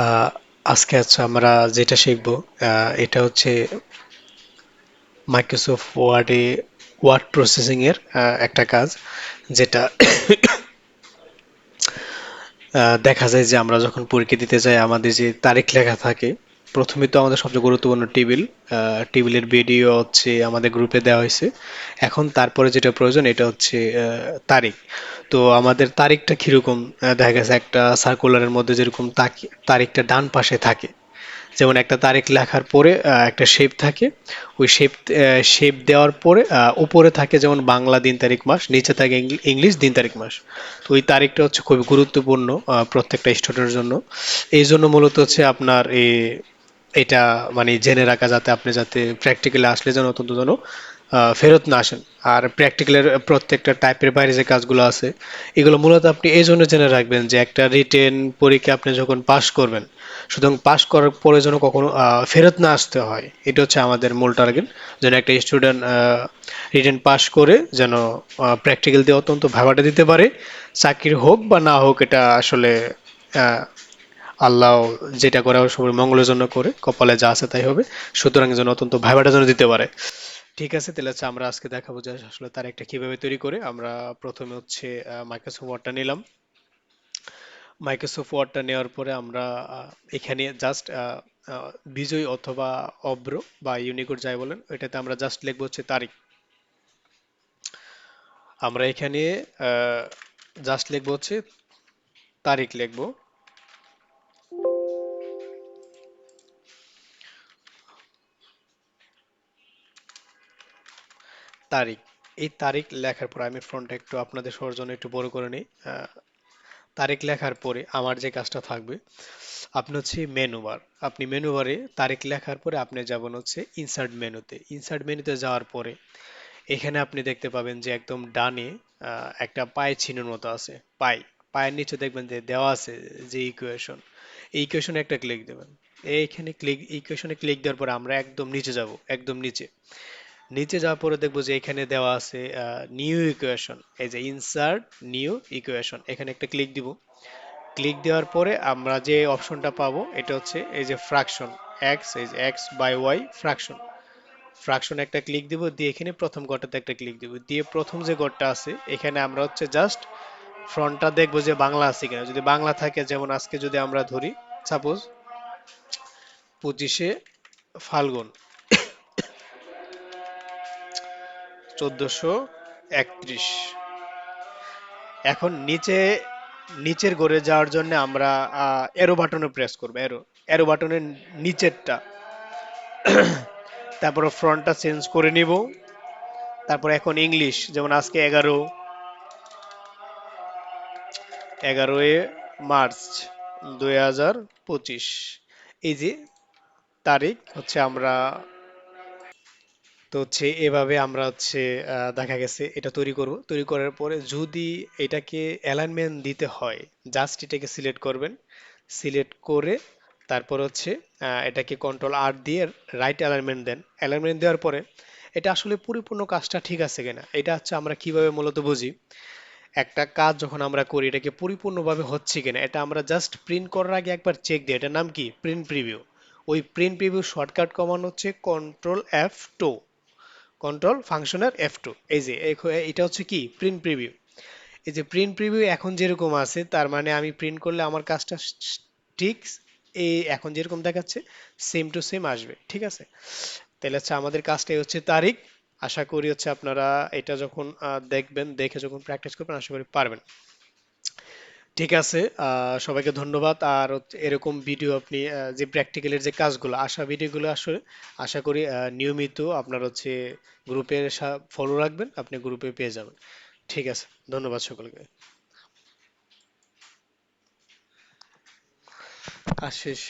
আহ, আজকে আমরা যেটা শিখব এটা হচ্ছে মাইক্রোসফট ওয়ার্ডে ওয়ার্ড প্রসেসিং এর একটা কাজ, যেটা দেখা যায় যে আমরা যখন পরীক্ষা দিতে যাই আমাদের যে তারিখ লেখা থাকে। প্রথমে তো আমাদের সবচেয়ে গুরুত্বপূর্ণ টেবিলের ভিডিও হচ্ছে আমাদের গ্রুপে দেওয়া হয়েছে। এখন তারপরে যেটা প্রয়োজন এটা হচ্ছে তারিখ। তো আমাদের তারিখটা কিরকম, দেখা গেছে একটা সার্কুলারের মধ্যে যেরকম তারিখটা ডান পাশে থাকে, যেমন একটা তারিখ লেখার পরে একটা শেপ থাকে। ওই শেপ দেওয়ার পরে উপরে থাকে যেমন বাংলা দিন তারিখ মাস, নিচে থাকে ইংলিশ দিন তারিখ মাস। তো ওই তারিখটা হচ্ছে খুবই গুরুত্বপূর্ণ প্রত্যেকটা স্টুডেন্টের জন্য। এই জন্য মূলত হচ্ছে আপনার এটা মানে জেনে রাখা, যাতে আপনি যাতে প্র্যাকটিক্যালে আসলে যেন অন্তত যেন ফেরত না আসেন। আর প্র্যাকটিক্যালের প্রত্যেকটা টাইপের বাইরে যে কাজগুলো আছে, এগুলো মূলত আপনি এই জন্য জেনে রাখবেন যে একটা রিটেন পরীক্ষা আপনি যখন পাশ করবেন, সুতরাং পাশ করার পরে যেন কখনো ফেরত না আসতে হয়। এটা হচ্ছে আমাদের মূল টার্গেট, যেন একটা স্টুডেন্ট রিটেন পাশ করে যেন প্র্যাকটিক্যাল দিয়ে অত্যন্ত ভাবাটা দিতে পারে। চাকরি হোক বা না হোক, এটা আসলে আহ, আল্লাহ যেটা করে সবার মঙ্গলের জন্য করে, কপালে যা আছে তাই হবে। সুতরাং যেন অত্যন্ত ভাইবাটা যেন দিতে পারে। ঠিক আছে, তাহলে হচ্ছে আমরা আজকে দেখাবো যে আসলে তার একটা কিভাবে তৈরি করে। আমরা প্রথমে হচ্ছে মাইক্রোসফট ওয়ার্ডটা নিলাম। মাইক্রোসফট ওয়ার্ডটা নেওয়ার পরে আমরা এখানে জাস্ট বিজয় অথবা অব্র বা ইউনিকোড যাই বলেন, এটাতে আমরা জাস্ট লিখবো হচ্ছে তারিখ। আমরা এখানে জাস্ট লিখবো হচ্ছে তারিখ লিখবো। তারিখ, এই তারিখ লেখার পর আমি ফ্রন্টটা একটু আপনাদের সবার জন্য একটু বড় করে নিই। তারিখ লেখার পরে আমার যে কাজটা থাকবে, আপনি হচ্ছে মেনু বার, আপনি মেনু বারে তারিখ লেখার পরে আপনি যাবেন হচ্ছে ইনসার্ট মেনুতে। ইনসার্ট মেনুতে যাওয়ার পরে এখানে আপনি দেখতে পাবেন যে একদম ডানে একটা পাই চিহ্নের মতো আছে। পাই, পায়ের নিচে দেখবেন যে দেওয়া আছে যে ইকুয়েশন। এই ইকুয়েশনে একটা ক্লিক দেবেন। এইখানে ইকুয়েশনে ক্লিক দেওয়ার পরে আমরা একদম নিচে যাব, একদম নিচে। নিচে যাওয়ার পরে দেখবো যে এখানে দেওয়া আছে নিউ ইকুয়েশন। এই যে ইনসার্ট নিউ ইকুয়েশন, এখানে একটা ক্লিক দিব। ক্লিক দেওয়ার পরে আমরা যে অপশনটা পাবো এটা হচ্ছে এই যে ফ্র্যাকশন এক্স, এই যে x by y fraction. Fraction একটা ক্লিক দিব, দিয়ে এখানে প্রথম ঘরটাতে একটা ক্লিক দিব, দিয়ে প্রথম যে ঘরটা আছে এখানে আমরা হচ্ছে জাস্ট ফ্রন্টটা দেখবো যে বাংলা আছে কিনা। যদি বাংলা থাকে, যেমন আজকে যদি আমরা ধরি সাপোজ 25শে ফাল্গুন 1431। এখন নিচের ঘরে যাওয়ার জন্য আমরা এরো বাটনে প্রেস করবো, এরো এরো বাটনের নিচেরটা। তারপরে ফ্রন্টটা চেঞ্জ করে নিব। তারপর এখন ইংলিশ, যেমন আজকে 11 মার্চ 2025। এই যে তারিখ হচ্ছে আমরা, তো হচ্ছে এভাবে আমরা হচ্ছে দেখা গেছে এটা তৈরি করব। তৈরি করার পরে যদি এটাকে অ্যালাইনমেন্ট দিতে হয়, জাস্ট এটাকে সিলেক্ট করবেন। সিলেক্ট করে তারপর হচ্ছে এটাকে কন্ট্রোল আর দিয়ে রাইট অ্যালাইনমেন্ট দেন। অ্যালাইনমেন্ট দেওয়ার পরে এটা আসলে পরিপূর্ণ কাজটা ঠিক আছে কিনা, এটা হচ্ছে আমরা কিভাবে মূলত বুঝি। একটা কাজ যখন আমরা করি এটাকে পরিপূর্ণভাবে হচ্ছে কিনা, এটা আমরা জাস্ট প্রিন্ট করার আগে একবার চেক দিই। এটার নাম কি? Print preview. ওই প্রিন্ট প্রিভিউ শর্টকাট কমান্ড হচ্ছে কন্ট্রোল F2, কন্ট্রোল ফাংশনের F2। এই যে এটা হচ্ছে কি প্রিন্ট প্রিভিউ। এই যে প্রিন্ট প্রিভিউ এখন যেরকম আছে, তার মানে আমি প্রিন্ট করলে আমার কাজটা ঠিক এই এখন যেরকম দেখাচ্ছে সেম টু সেম আসবে। ঠিক আছে, তাহলে হচ্ছে আমাদের কাজটাই হচ্ছে তারিখ। আশা করি হচ্ছে আপনারা এটা যখন দেখবেন, দেখে যখন প্র্যাকটিস করবেন আশা করি পারবেন। ঠিক আছে, সবাইকে ধন্যবাদ। আর এরকম ভিডিও আপনি যে প্র্যাকটিক্যালের যে কাজগুলো, ভিডিওগুলো আসলে আশা করি নিয়মিত আপনার হচ্ছে গ্রুপে ফলো রাখবেন, আপনি গ্রুপে পেয়ে যাবেন। ঠিক আছে, ধন্যবাদ সকলকে। আশিস।